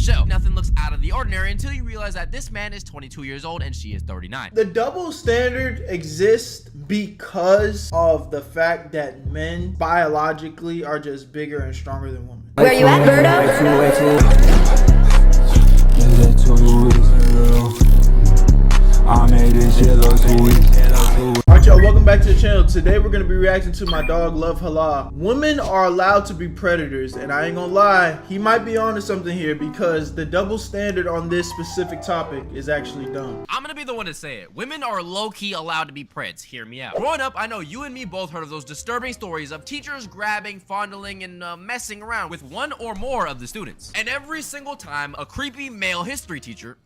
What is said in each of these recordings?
show. Nothing looks out of the ordinary until you realize that this man is 22 years old and she is 39. The double standard exists because of the fact that men biologically are just bigger and stronger than women. Where you at, Berto? I made this shit look sweet. Alright y'all, welcome back to the channel. Today we're going to be reacting to my dog Love Hala. Women are allowed to be predators, and I ain't gonna lie, he might be onto something here because the double standard on this specific topic is actually dumb. I'm gonna be the one to say it. Women are low-key allowed to be preds. Hear me out. Growing up, I know you and me both heard of those disturbing stories of teachers grabbing, fondling, and messing around with one or more of the students. And every single time, a creepy male history teacher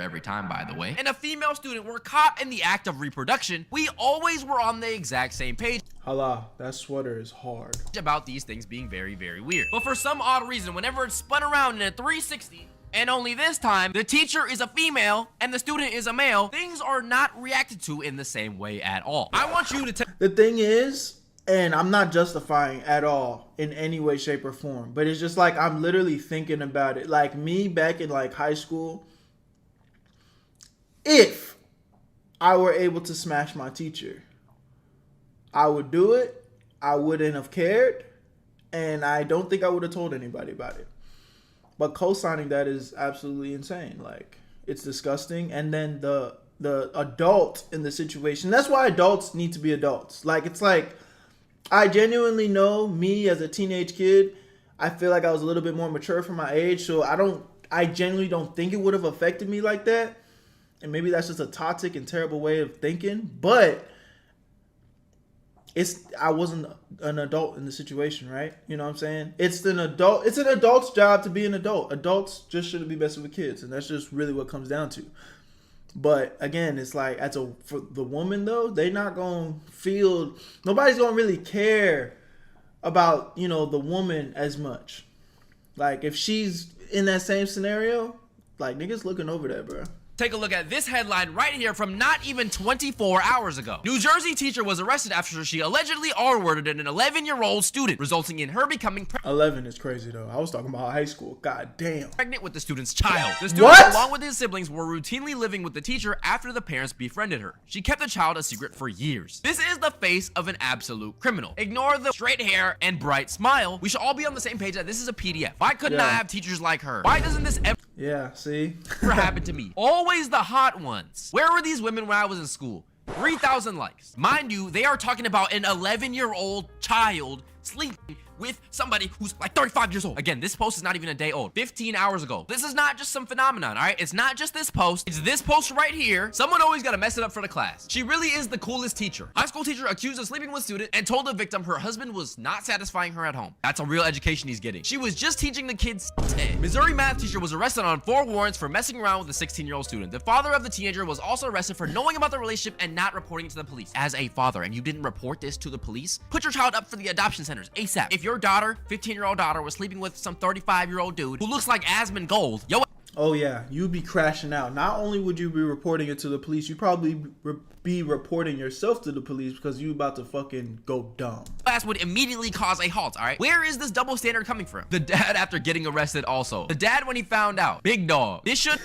every time, by the way, and a female student were caught in the act of reproduction, we always were on the exact same page. Hala, that sweater is hard. About these things being very, very weird. But for some odd reason, whenever it's spun around in a 360, and only this time, the teacher is a female and the student is a male, things are not reacted to in the same way at all. I want you to the thing is, and I'm not justifying at all in any way, shape, or form, but it's just like I'm literally thinking about it. Like me back in like high school, if I were able to smash my teacher, I would do it. I wouldn't have cared, and I don't think I would have told anybody about it. But co-signing that is absolutely insane. Like, it's disgusting. And then the adult in the situation, that's why adults need to be adults. Like, it's like, I genuinely know me as a teenage kid, I feel like I was a little bit more mature for my age, so I genuinely don't think it would have affected me like that. And maybe that's just a toxic and terrible way of thinking, but I wasn't an adult in the situation, right? You know what I'm saying? It's an adult's job to be an adult. Adults just shouldn't be messing with kids, and that's just really what it comes down to. But again, it's like for the woman though, they not gonna feel, nobody's gonna really care about, you know, the woman as much. Like if she's in that same scenario, like niggas looking over that, bro. take a look at this headline right here from not even 24 hours ago. New Jersey teacher was arrested after she allegedly R-worded an 11-year-old student, resulting in her becoming 11 is crazy though. I was talking about high school. God damn. Pregnant with the student's child. The student, along with his siblings, were routinely living with the teacher after the parents befriended her. She kept the child a secret for years. This is the face of an absolute criminal. Ignore the straight hair and bright smile. We should all be on the same page that this is a PDF. Why couldn't I have teachers like her? Why doesn't this ever see? happen to me? Always the hot ones. Where were these women when I was in school? 3,000 likes. Mind you, they are talking about an 11-year-old child sleeping with somebody who's like 35 years old. Again, this post is not even a day old. 15 hours ago. This is not just some phenomenon, all right? It's not just this post. It's this post right here. Someone always got to mess it up for the class. She really is the coolest teacher. High school teacher accused of sleeping with student and told the victim her husband was not satisfying her at home. That's a real education he's getting. She was just teaching the kids. Missouri math teacher was arrested on 4 warrants for messing around with a 16-year-old student. The father of the teenager was also arrested for knowing about the relationship and not reporting it to the police. As a father, and you didn't report this to the police, put your child up for the adoption centers ASAP. If your daughter, 15-year-old daughter, was sleeping with some 35-year-old dude who looks like Asmongold, yo. Oh yeah, you'd be crashing out. Not only would you be reporting it to the police, you'd probably be reporting yourself to the police because you about to fucking go dumb. Class would immediately cause a halt, all right? Where is this double standard coming from? The dad after getting arrested also. The dad when he found out. Big dog. This should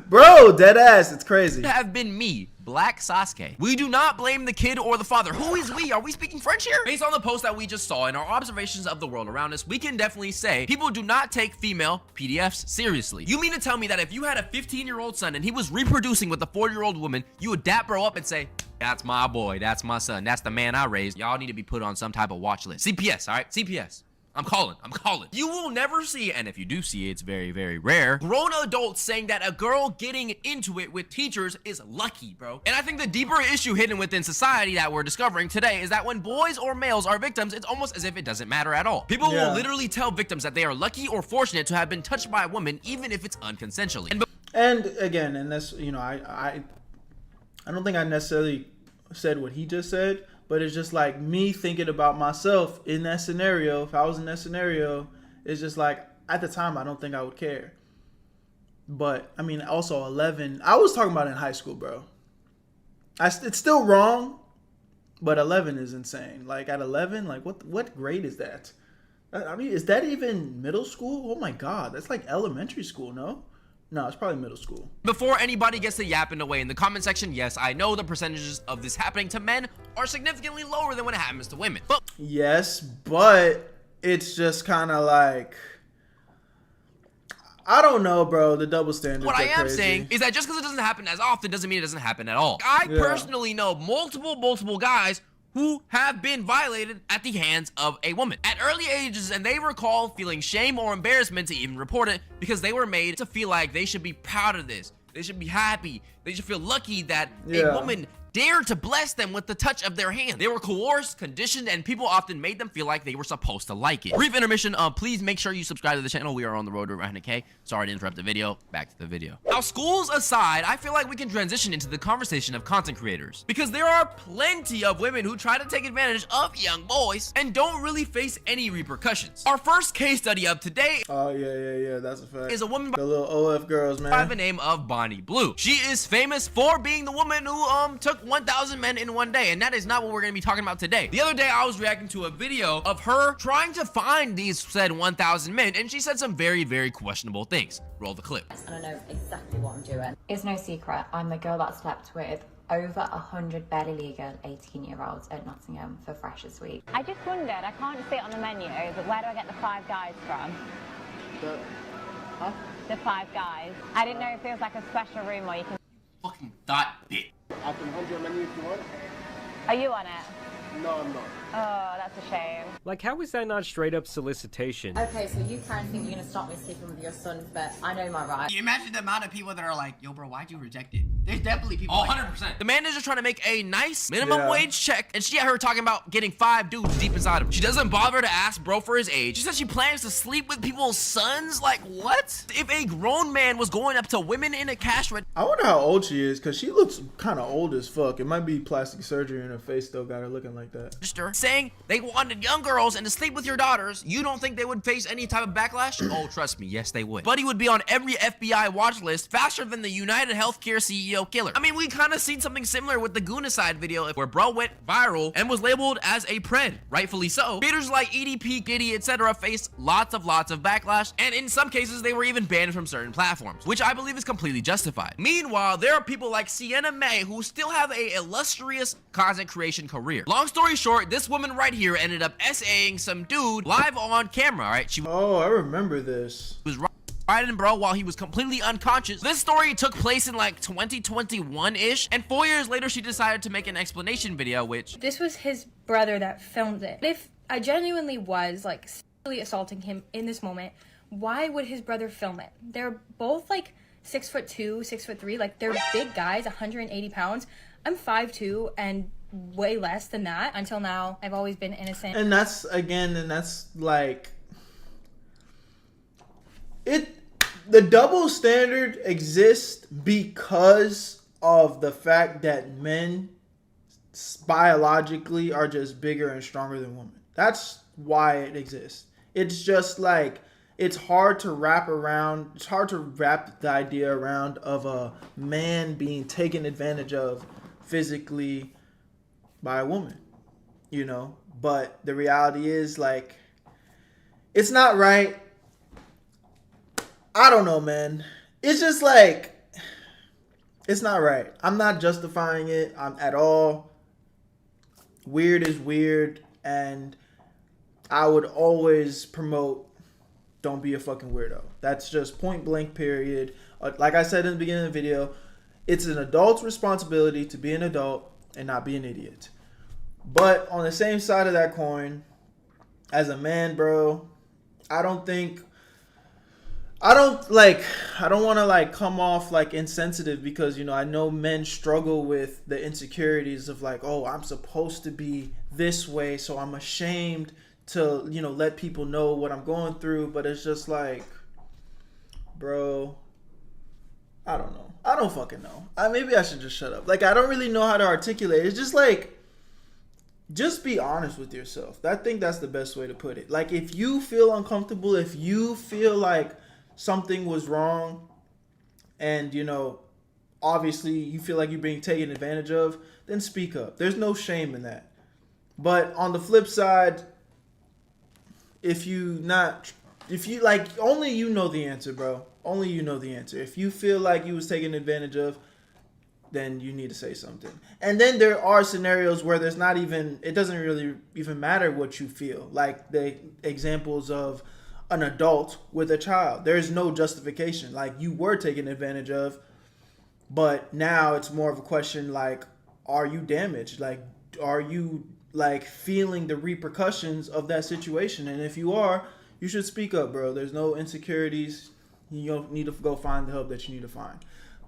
bro, dead ass, it's crazy. Have been me. Black Sasuke. We do not blame the kid or the father. Who is we? Are we speaking French here? Based on the post that we just saw and our observations of the world around us, we can definitely say people do not take female PDFs seriously. You mean to tell me that if you had a 15-year-old son and he was reproducing with a 40-year-old woman, you would dap bro up and say, that's my boy, that's my son, that's the man I raised. Y'all need to be put on some type of watch list. CPS, all right? CPS. I'm calling. You will never see, and if you do see it, it's very, very rare, grown adults saying that a girl getting into it with teachers is lucky, bro. And I think the deeper issue hidden within society that we're discovering today is that when boys or males are victims, it's almost as if it doesn't matter at all. People will literally tell victims that they are lucky or fortunate to have been touched by a woman, even if it's unconsensually. And again, and that's, you know, I don't think I necessarily said what he just said, but it's just like me thinking about myself in that scenario. If I was in that scenario, it's just like at the time, I don't think I would care. But I mean, also 11, I was talking about in high school, bro. It's still wrong, but 11 is insane. Like at 11, like what grade is that? I mean, is that even middle school? Oh my god, that's like elementary school, no? No, it's probably middle school. Before anybody gets to yapping away in the comment section, yes, I know the percentages of this happening to men are significantly lower than when it happens to women. But yes, but it's just kind of like, I don't know, bro. The double standards. what I am crazy. saying is that just because it doesn't happen as often doesn't mean it doesn't happen at all. I personally know multiple guys who have been violated at the hands of a woman at early ages, and they recall feeling shame or embarrassment to even report it because they were made to feel like they should be proud of this. They should be happy. They should feel lucky that a woman dared to bless them with the touch of their hand. They were coerced, conditioned, and people often made them feel like they were supposed to like it. Brief intermission. Please make sure you subscribe to the channel. We are on the road to around 100K. Sorry to interrupt the video. Back to the video. Now, schools aside, I feel like we can transition into the conversation of content creators because there are plenty of women who try to take advantage of young boys and don't really face any repercussions. Our first case study of today, oh yeah, that's a fact, is a woman the little OF girls, man, by the name of Bonnie Blue. She is famous for being the woman who took 1,000 men in one day, and that is not what we're going to be talking about today. The other day, I was reacting to a video of her trying to find these said 1,000 men, and she said some very questionable things. Roll the clip. And I know exactly what I'm doing. It's no secret, I'm the girl that slept with over 100 barely legal 18-year-olds at Nottingham for Freshers Week. I just wondered, I can't see it on the menu, but where do I get the 5 guys from? The 5 guys. I didn't know if there was like a special room where you can... Fucking thought bit. I can hold your menu if you want. Are you on it? No, I'm not. Oh, that's a shame. Like, how is that not straight up solicitation? Okay, so you kind of think you're going to stop me sleeping with your son, but I know my rights. You imagine the amount of people that are like, yo, bro, why'd you reject it? There's definitely people like 100%. The man is just trying to make a nice minimum wage check, and she had her talking about getting 5 dudes deep inside of him. She doesn't bother to ask bro for his age. She says she plans to sleep with people's sons. Like, what? If a grown man was going up to women in a cash register, I wonder how old she is, because she looks kind of old as fuck. It might be plastic surgery in her face, though, got her looking like that. saying they wanted young girls and to sleep with your daughters, you don't think they would face any type of backlash? Oh, trust me, yes they would. Buddy would be on every FBI watch list faster than the United Healthcare CEO killer. I mean, we kind of seen something similar with the Goonacide video where bro went viral and was labeled as a pred, rightfully so. Creators like EDP, Giddy, etc. faced lots of backlash, and in some cases they were even banned from certain platforms, which I believe is completely justified. Meanwhile, there are people like Sienna May who still have a illustrious content creation career. Long story short, this woman right here ended up essaying some dude live on camera, right? She Oh, I remember this. was riding bro while he was completely unconscious. This story took place in like 2021-ish, and 4 years later she decided to make an explanation video, which... This was his brother that filmed it. If I genuinely was like sexually assaulting him in this moment, why would his brother film it? They're both like 6'2", 6'3", like they're big guys, 180 pounds. I'm 5'2" and way less than that. Until now, I've always been innocent. And that's, again, and that's like... The double standard exists because of the fact that men biologically are just bigger and stronger than women. That's why it exists. It's just like, it's hard to wrap the idea around of a man being taken advantage of physically by a woman, you know? But the reality is, like, it's not right. I don't know, man. It's just like, it's not right. I'm not justifying it at all. Weird is weird, and I would always promote don't be a fucking weirdo. That's just point blank, period. Like I said in the beginning of the video, it's an adult's responsibility to be an adult and not be an idiot. But on the same side of that coin, as a man, bro, I don't want to like come off like insensitive, because, you know, I know men struggle with the insecurities of like, oh, I'm supposed to be this way, so I'm ashamed to, you know, let people know what I'm going through. But it's just like, bro, I don't know. I don't fucking know. Maybe I should just shut up. Like, I don't really know how to articulate it. It's just like, just be honest with yourself. I think that's the best way to put it. Like, if you feel uncomfortable, if you feel like something was wrong, and, you know, obviously you feel like you're being taken advantage of, then speak up. There's no shame in that. But on the flip side, if you like, only you know the answer, bro. Only you know the answer. If you feel like you was taken advantage of, then you need to say something. And then there are scenarios where there's not even, it doesn't really even matter what you feel. Like the examples of an adult with a child. There's no justification. Like, you were taken advantage of, but now it's more of a question like, are you damaged? Like, are you like feeling the repercussions of that situation? And if you are, you should speak up, bro. There's no insecurities. You don't need to go find the help that you need to find.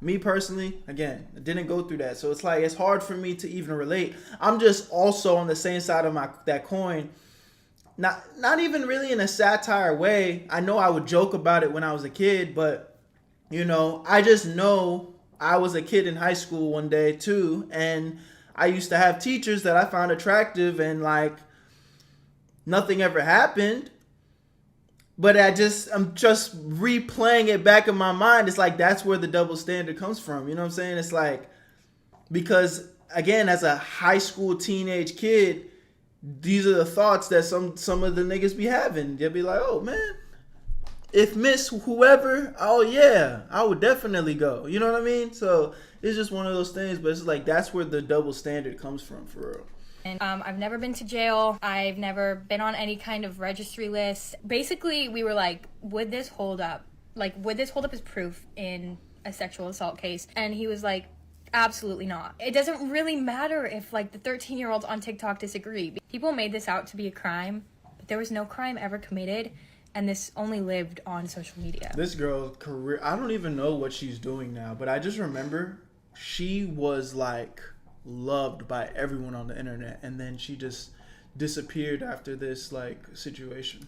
Me personally, again, I didn't go through that. So it's like, it's hard for me to even relate. I'm just also on the same side of that coin. Not even really in a satire way. I know I would joke about it when I was a kid, but, you know, I just know I was a kid in high school one day too. And I used to have teachers that I found attractive and like nothing ever happened. But I'm just replaying it back in my mind. It's like, that's where the double standard comes from. You know what I'm saying? It's like, because again, as a high school teenage kid, these are the thoughts that some of the niggas be having. They'll be like, oh man, if Miss whoever, oh yeah, I would definitely go. You know what I mean? So it's just one of those things, but it's like, that's where the double standard comes from, for real. And I've never been to jail. I've never been on any kind of registry list. Basically, we were like, would this hold up? Like, would this hold up as proof in a sexual assault case? And he was like, absolutely not. It doesn't really matter if like the 13-year-olds on TikTok disagree. People made this out to be a crime, but there was no crime ever committed. And this only lived on social media. This girl's career, I don't even know what she's doing now, but I just remember she was like loved by everyone on the internet, and then she just disappeared after this like situation.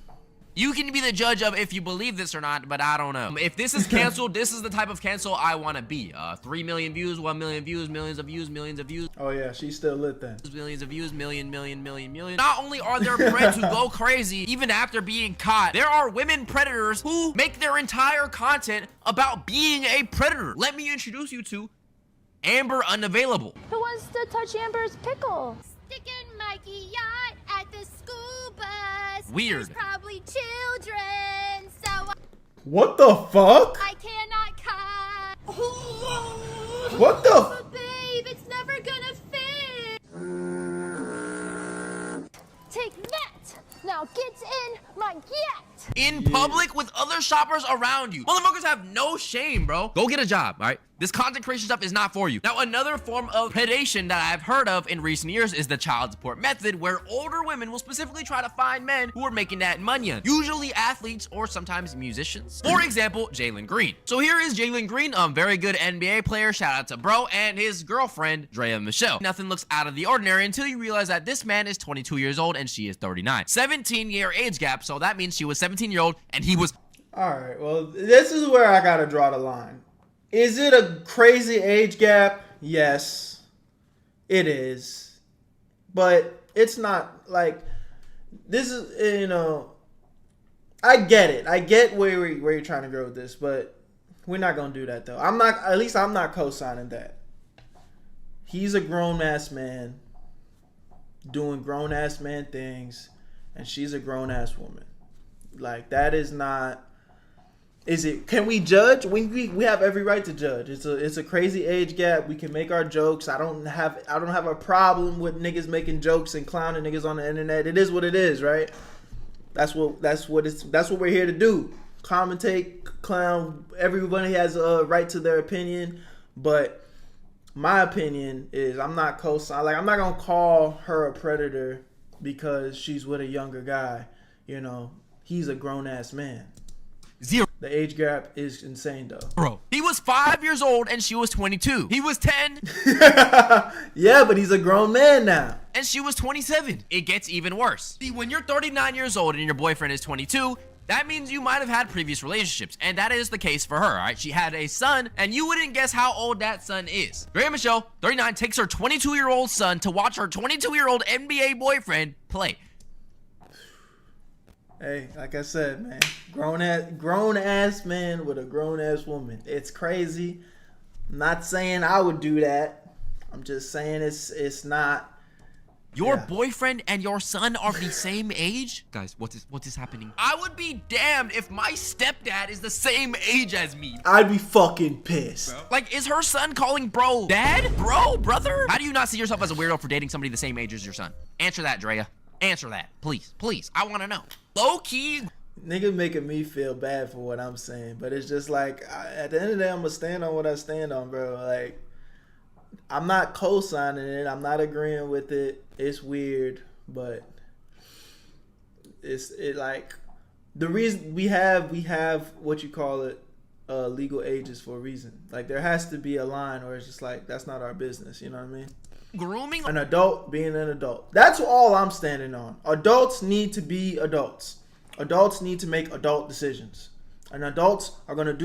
You can be the judge of if you believe this or not, but I don't know. If this is canceled, this is the type of cancel I want to be. 3 million views, 1 million views, millions of views, millions of views. Oh yeah, she's still lit then. Millions of views, million. Not only are there predators who go crazy even after being caught, there are women predators who make their entire content about being a predator. Let me introduce you to Amber Unavailable. Who wants to touch Amber's pickle? Sticking Mikey yacht at the school bus. Weird. There's probably children, so What the fuck? I cannot cut. What the? But babe, it's never gonna fit. Take that! Now get in my get! In public with other shoppers around you. Motherfuckers have no shame, bro. Go get a job, all right? This content creation stuff is not for you. Now, another form of predation that I've heard of in recent years is the child support method, where older women will specifically try to find men who are making that money. Usually athletes or sometimes musicians. For example, Jalen Green. So here is Jalen Green, very good NBA player, shout out to bro, and his girlfriend, Drea Michelle. Nothing looks out of the ordinary until you realize that this man is 22 years old and she is 39. 17-year age gap, so that means she was 17-year-old and he was... All right, well, this is where I gotta draw the line. Is it a crazy age gap? Yes, it is. But it's not like, this is, you know, I get it. I get where you're trying to go with this, but we're not going to do that though. I'm not co-signing that. He's a grown-ass man doing grown-ass man things, and she's a grown-ass woman. Like, that is not... Can we judge? We have every right to judge. It's a crazy age gap. We can make our jokes. I don't have a problem with niggas making jokes and clowning niggas on the internet. It is what it is, right? That's what we're here to do. Commentate, clown. Everybody has a right to their opinion, but my opinion is I'm not gonna call her a predator because she's with a younger guy. You know, he's a grown ass man. Zero. The age gap is insane, though. Bro, he was 5 years old and she was 22. He was 10. Yeah, but he's a grown man now. And she was 27. It gets even worse. See, when you're 39 years old and your boyfriend is 22, that means you might have had previous relationships. And that is the case for her, all right? She had a son, and you wouldn't guess how old that son is. Drea Michelle, 39, takes her 22-year-old son to watch her 22-year-old NBA boyfriend play. Hey, like I said, man, grown ass man with a grown ass woman. It's crazy. I'm not saying I would do that. I'm just saying it's not Your Yeah. boyfriend and your son are the same age? Guys, what is happening? I would be damned if my stepdad is the same age as me. I'd be fucking pissed. Like, is her son calling bro dad? Bro, brother? How do you not see yourself as a weirdo for dating somebody the same age as your son? Answer that, Drea. Answer that. Please, please. I want to know. Low key. Nigga making me feel bad for what I'm saying, but it's just like, at the end of the day, I'm gonna stand on what I stand on, bro. Like, I'm not co-signing it. I'm not agreeing with it. It's weird, but it like the reason we have what you call it, legal ages for a reason. Like, there has to be a line where it's just like, that's not our business. You know what I mean? Grooming an adult being an adult. That's all I'm standing on. Adults need to be adults. Adults need to make adult decisions. And adults are gonna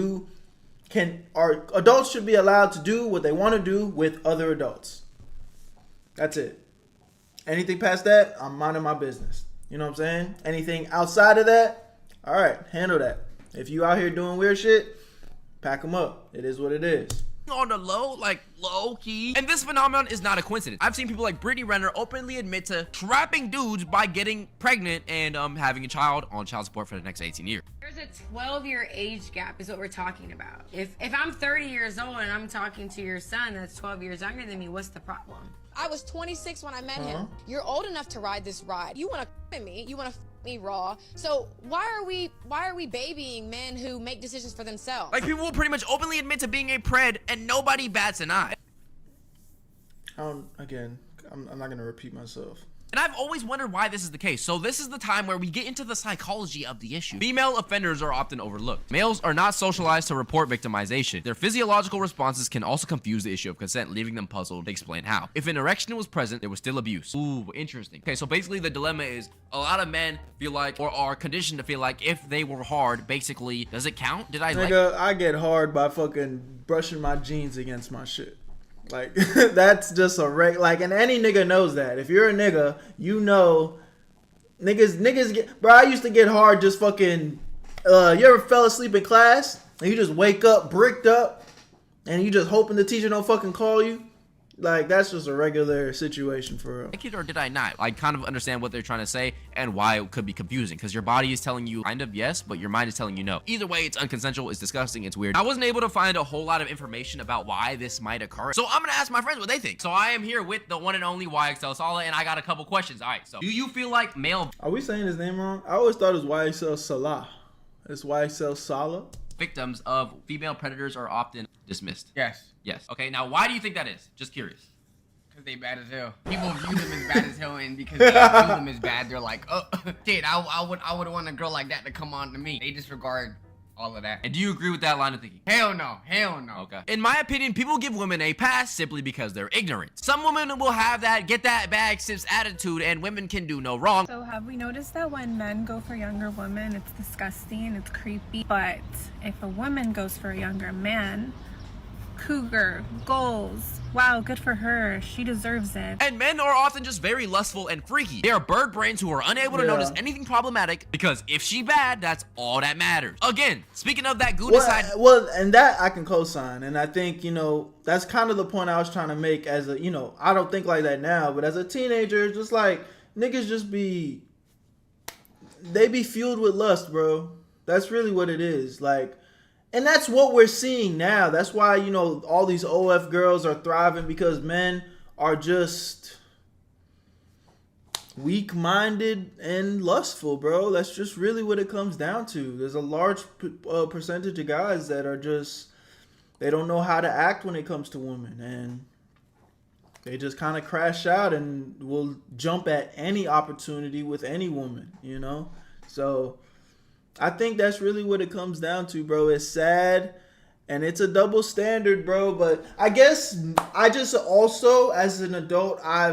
adults should be allowed to do what they want to do with other adults. That's it. Anything past that, I'm minding my business. You know what I'm saying? Anything outside of that, all right, handle that. If you out here doing weird shit, pack them up. It is what it is. On the low, like low key. And this phenomenon is not a coincidence. I've seen people like Brittany Renner openly admit to trapping dudes by getting pregnant and having a child on child support for the next 18 years. There's a 12-year age gap is what we're talking about. If I'm 30 years old and I'm talking to your son that's 12 years younger than me, what's the problem? I was 26 when I met him. You're old enough to ride this ride. You want to f*** me. You want to f*** me raw. So why are we babying men who make decisions for themselves? Like, people will pretty much openly admit to being a pred and nobody bats an eye. I'm not going to repeat myself. And I've always wondered why this is the case. So this is the time where we get into the psychology of the issue. Female offenders are often overlooked. Males are not socialized to report victimization. Their physiological responses can also confuse the issue of consent, leaving them puzzled to explain how. If an erection was present, there was still abuse. Ooh, interesting. Okay, so basically the dilemma is a lot of men feel like, or are conditioned to feel like, if they were hard, basically, does it count? Did I Nigga, I get hard by fucking brushing my jeans against my shit. Like, that's just like, and any nigga knows that. If you're a nigga, you know, niggas get, bro, I used to get hard just fucking, you ever fell asleep in class and you just wake up bricked up and you just hoping the teacher don't fucking call you? Like, that's just a regular situation for real. Or did I not? I kind of understand what they're trying to say and why it could be confusing, because your body is telling you kind of yes, but your mind is telling you no. Either way, it's unconsensual, it's disgusting, it's weird. I wasn't able to find a whole lot of information about why this might occur, so I'm gonna ask my friends what they think. So I am here with the one and only YXL Sala, and I got a couple questions. All right, so do you feel like male... Are we saying his name wrong? I always thought it was YXL Salah. It's YXL Sala. Victims of female predators are often dismissed? Yes. Yes. Okay, now why do you think that is? Just curious. Because they bad as hell. People view them as bad as hell, and because they view them as bad, they're like, oh, shit, I would want a girl like that to come on to me. They disregard all of that. And do you agree with that line of thinking? Hell no. Hell no. Okay. In my opinion, people give women a pass simply because they're ignorant. Some women will have that get that bag sips attitude, and women can do no wrong. So have we noticed that when men go for younger women, it's disgusting, it's creepy, but if a woman goes for a younger man, cougar, goals, wow, good for her, she deserves it. And men are often just very lustful and freaky. They are bird brains who are unable to notice anything problematic, because if she bad, that's all that matters. Again, speaking of that goodness side... Well, and that I can co-sign, and I think, you know, that's kind of the point I was trying to make as a, you know, I don't think like that now, but as a teenager, just like, niggas just be, they be fueled with lust, bro. That's really what it is. Like, and that's what we're seeing now. That's why, you know, all these OF girls are thriving, because men are just weak-minded and lustful, bro. That's just really what it comes down to. There's a large percentage of guys that are just, they don't know how to act when it comes to women, and they just kind of crash out and will jump at any opportunity with any woman, you know? So I think that's really what it comes down to, bro. It's sad and it's a double standard, bro. But I guess I just also, as an adult, I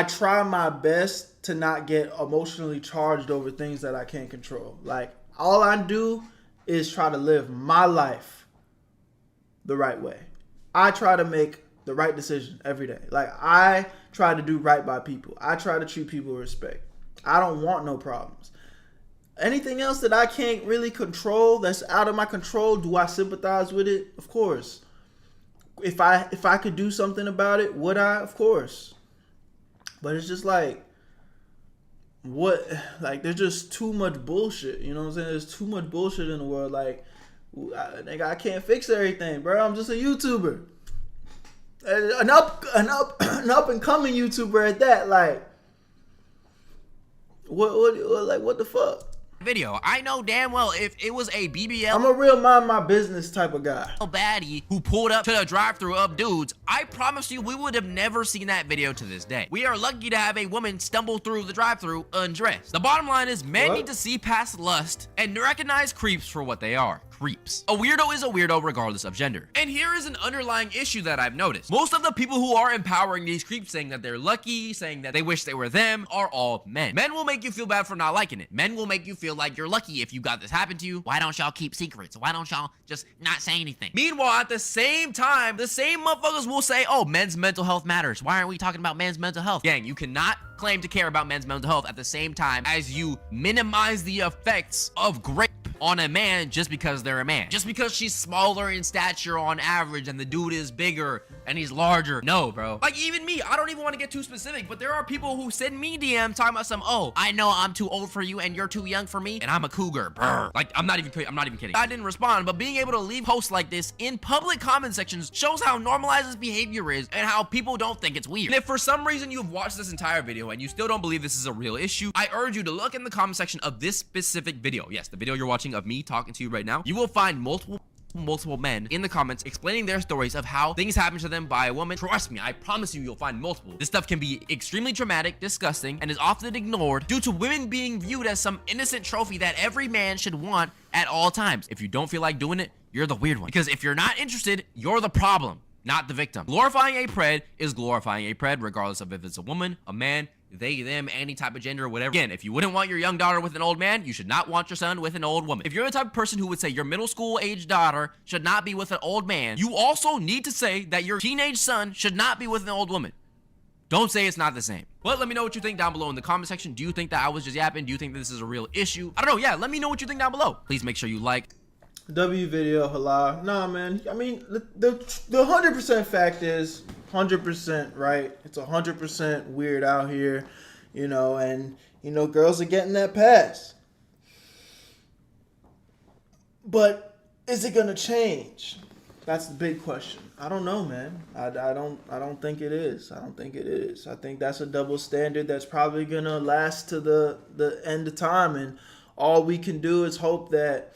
try my best to not get emotionally charged over things that I can't control. Like, all I do is try to live my life the right way. I try to make the right decision every day. Like, I try to do right by people. I try to treat people with respect. I don't want no problems. Anything else that I can't really control, that's out of my control, do I sympathize with it? Of course. If I could do something about it, would I? Of course. But it's just like, what? Like, there's just too much bullshit. You know what I'm saying? There's too much bullshit in the world. Like, nigga, I can't fix everything, bro. I'm just a YouTuber. An up and coming YouTuber at that. Like, what the fuck? Video. I know damn well if it was a BBL, I'm a real mind my business type of guy. Baddie who pulled up to the drive-thru of dudes, I promise you we would have never seen that video to this day. We are lucky to have a woman stumble through the drive-thru undressed. The bottom line is men need to see past lust and recognize creeps for what they are. Creeps. A weirdo is a weirdo regardless of gender. And here is an underlying issue that I've noticed. Most of the people who are empowering these creeps, saying that they're lucky, saying that they wish they were them, are all men. Men will make you feel bad for not liking it. Men will make you feel like you're lucky if you got this happen to you. Why don't y'all keep secrets? Why don't y'all just not say anything? Meanwhile, at the same time, the same motherfuckers will say, oh, men's mental health matters. Why aren't we talking about men's mental health? Gang, you cannot claim to care about men's mental health at the same time as you minimize the effects of grape on a man just because they're a man. Just because she's smaller in stature on average and the dude is bigger and he's larger. No, bro. Like, even me, I don't even want to get too specific, but there are people who send me DMs talking about some, oh, I know I'm too old for you and you're too young for me and I'm a cougar. Brr. Like, I'm not even kidding. I didn't respond, but being able to leave posts like this in public comment sections shows how normalized this behavior is and how people don't think it's weird. And if for some reason you've watched this entire video and you still don't believe this is a real issue, I urge you to look in the comment section of this specific video. Yes, the video you're watching of me talking to you right now. You will find multiple men in the comments explaining their stories of how things happen to them by a woman. Trust me, I promise you'll find multiple. This stuff can be extremely traumatic, disgusting, and is often ignored due to women being viewed as some innocent trophy that every man should want at all times. If you don't feel like doing it, you're the weird one. Because if you're not interested, you're the problem, not the victim. Glorifying a pred is glorifying a pred, regardless of if it's a woman, a man, they, them, any type of gender, whatever. Again, if you wouldn't want your young daughter with an old man, you should not want your son with an old woman. If you're the type of person who would say your middle school age daughter should not be with an old man, you also need to say that your teenage son should not be with an old woman. Don't say it's not the same. But let me know what you think down below in the comment section. Do you think that I was just yapping? Do you think that this is a real issue? I don't know. Yeah, let me know what you think down below. Please make sure you like. W video, halal. Nah, man. I mean, the 100% fact is 100% right. It's 100% weird out here, you know, and, you know, girls are getting that pass. But is it going to change? That's the big question. I don't know, man. I don't think it is. I don't think it is. I think that's a double standard that's probably going to last to the end of time. And all we can do is hope that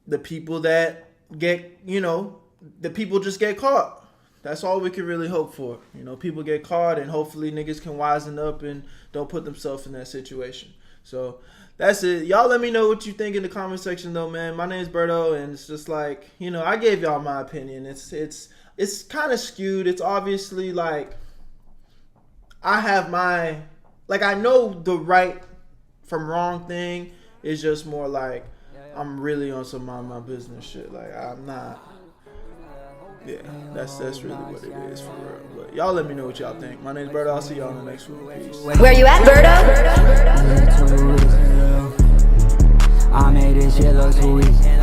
the people that get, you know, the people just get caught. That's all we can really hope for. You know, people get caught and hopefully niggas can wisen up and don't put themselves in that situation. So that's it. Y'all let me know what you think in the comment section though, man. My name is Berto and it's just like, you know, I gave y'all my opinion. It's kind of skewed. It's obviously like I have my, like I know the right from wrong thing. It's just more like I'm really on some mind my business shit. Like I'm not. Yeah, that's really what it is for real. But y'all let me know what y'all think. My name's Berto. I'll see y'all in the next one. Peace. Where you at, Berto? I made this shit look too easy.